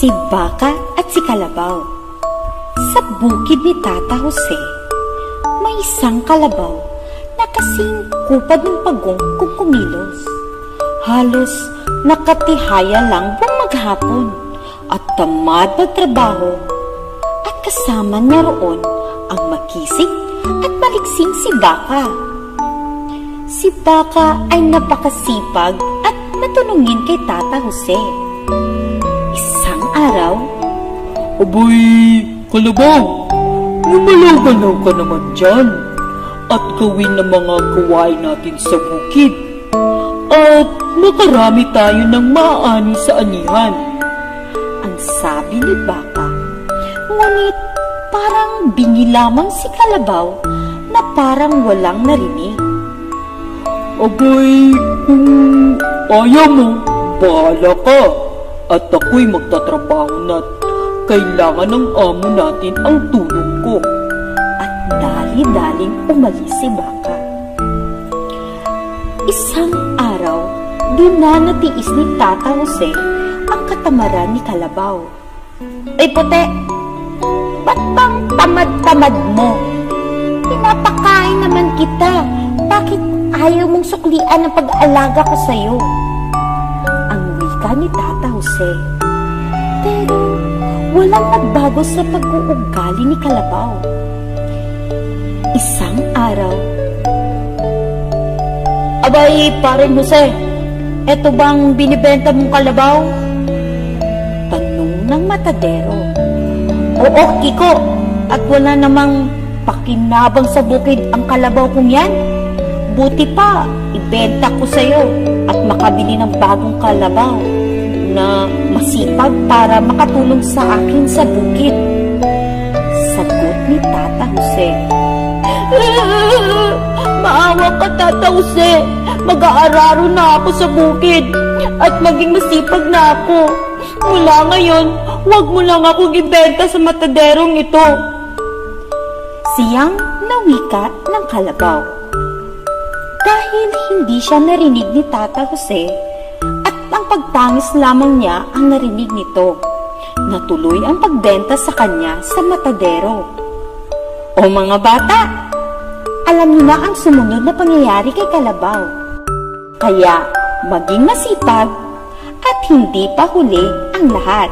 Si Baka at si Kalabaw. Sa bukid ni Tata Jose, may isang kalabaw na kasing kupad ng pagong kung kumilos. Halos nakatihaya lang buong maghapon at tamad magtrabaho. At kasama niya roon ang makisig at maliksing si Baka. Si Baka ay napakasipag at matulungin kay Tata Jose. Isang araw, "Aboy, Kalabaw, gumalaw-galaw ka naman dyan at gawin ang mga gawain natin sa bukid at makarami tayo ng maaani sa anihan." ang sabi ni Baka. Ngunit parang bingi lamang si Kalabaw na parang walang narinig. "Aboy, kung ayaw mo, bahala ka at ako'y magtatrabaho na't kailangan ng amo natin ang tulong ko." At dali-daling umalis si Baka. Isang araw, dinanatiis ni Tata Jose ang katamaran ni Kalabaw. "Ay puti, ba't bang tamad-tamad mo? Pinapakain naman kita. Bakit ayaw mong suklian ang pag-aalaga ko sa'yo?" Ang wika ni Tata Jose. Pero walang nagbago sa pag-uugali ni Kalabaw. Isang araw, "Abay, paring Jose, eto bang binibenta mong kalabaw?" Tanong ng matadero. "Oo, Kiko, at wala namang pakinabang sa bukid ang kalabaw kong yan. Buti pa, ibenta ko sa'yo at makabili ng bagong kalabaw na masipag para makatulong sa akin sa bukid." Sagot ni Tata Jose. "Maawa ka, Tata Jose. Mag-aararo na ako sa bukid at maging masipag na ako. Mula ngayon, huwag mo lang akong ibenta sa mataderong ito." Siyang nawika ng kalabaw. Dahil hindi siya narinig ni Tata Jose at ang pagtangis lamang niya ang narinig nito, natuloy ang pagbenta sa kanya sa matadero. O mga bata, alam niyo na ang sumunod na pangyayari kay Kalabaw. Kaya maging masipag at hindi pa huli ang lahat.